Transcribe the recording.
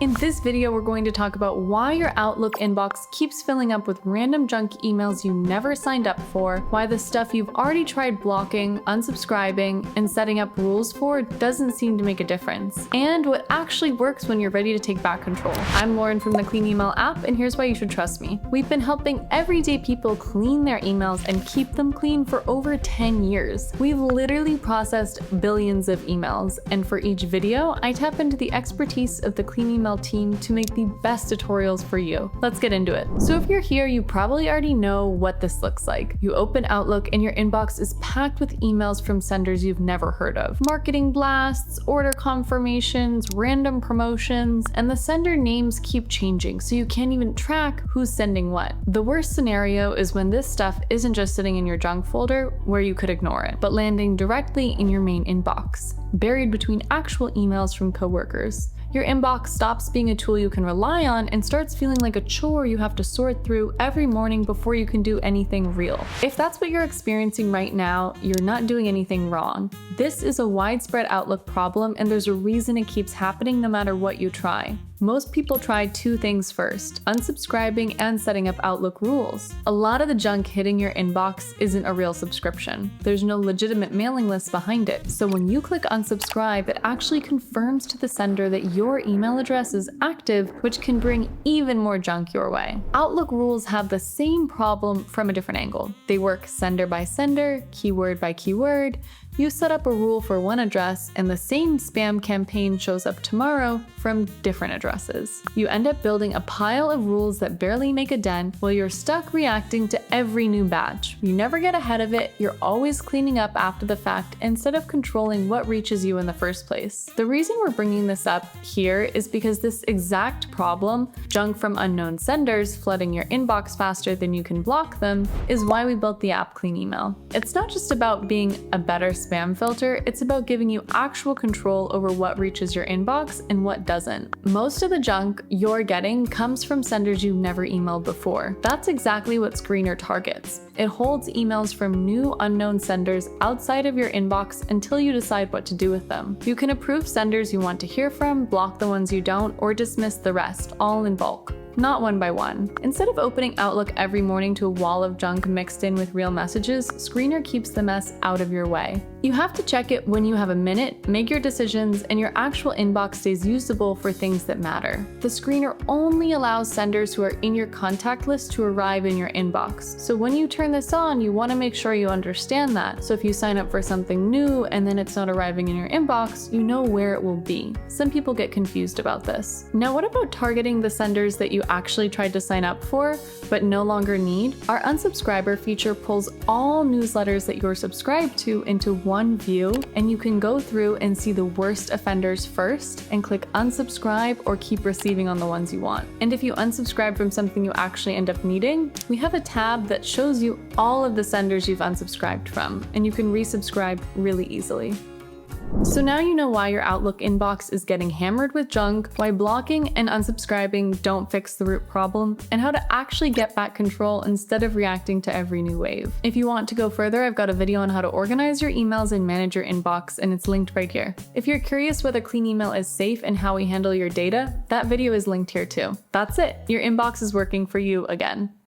In this video, we're going to talk about why your Outlook inbox keeps filling up with random junk emails you never signed up for, why the stuff you've already tried blocking, unsubscribing, and setting up rules for doesn't seem to make a difference, and what actually works when you're ready to take back control. I'm Lauren from the Clean Email app, and here's why you should trust me. We've been helping everyday people clean their emails and keep them clean for over 10 years. We've literally processed billions of emails, and for each video, I tap into the expertise of the Clean Email team to make the best tutorials for you. Let's get into it. So if you're here, you probably already know what this looks like. You open Outlook and your inbox is packed with emails from senders you've never heard of. Marketing blasts, order confirmations, random promotions, and the sender names keep changing, so you can't even track who's sending what. The worst scenario is when this stuff isn't just sitting in your junk folder where you could ignore it, but landing directly in your main inbox, buried between actual emails from coworkers. Your inbox stops being a tool you can rely on and starts feeling like a chore you have to sort through every morning before you can do anything real. If that's what you're experiencing right now, you're not doing anything wrong. This is a widespread Outlook problem, and there's a reason it keeps happening no matter what you try. Most people try two things first: unsubscribing and setting up Outlook rules. A lot of the junk hitting your inbox isn't a real subscription. There's no legitimate mailing list behind it. So when you click unsubscribe, it actually confirms to the sender that your email address is active, which can bring even more junk your way. Outlook rules have the same problem from a different angle. They work sender by sender, keyword by keyword. You set up a rule for one address, and the same spam campaign shows up tomorrow from different addresses. You end up building a pile of rules that barely make a dent while you're stuck reacting to every new batch. You never get ahead of it, you're always cleaning up after the fact instead of controlling what reaches you in the first place. The reason we're bringing this up here is because this exact problem, junk from unknown senders flooding your inbox faster than you can block them, is why we built the app Clean Email. It's not just about being a better spam filter, it's about giving you actual control over what reaches your inbox and what doesn't. Most of the junk you're getting comes from senders you've never emailed before. That's exactly what Screener targets. It holds emails from new unknown senders outside of your inbox until you decide what to do with them. You can approve senders you want to hear from, block the ones you don't, or dismiss the rest, all in bulk, not one by one. Instead of opening Outlook every morning to a wall of junk mixed in with real messages, Screener keeps the mess out of your way. You have to check it when you have a minute, make your decisions, and your actual inbox stays usable for things that matter. The Screener only allows senders who are in your contact list to arrive in your inbox. So when you turn this on, you want to make sure you understand that. So if you sign up for something new and then it's not arriving in your inbox, you know where it will be. Some people get confused about this. Now, what about targeting the senders that you actually tried to sign up for but no longer need? Our unsubscriber feature pulls all newsletters that you're subscribed to into one view, and you can go through and see the worst offenders first and click unsubscribe or keep receiving on the ones you want. And if you unsubscribe from something you actually end up needing, we have a tab that shows you all of the senders you've unsubscribed from, and you can resubscribe really easily. So now you know why your Outlook inbox is getting hammered with junk, why blocking and unsubscribing don't fix the root problem, and how to actually get back control instead of reacting to every new wave. If you want to go further, I've got a video on how to organize your emails and manage your inbox, and it's linked right here. If you're curious whether Clean Email is safe and how we handle your data, that video is linked here too. That's it. Your inbox is working for you again.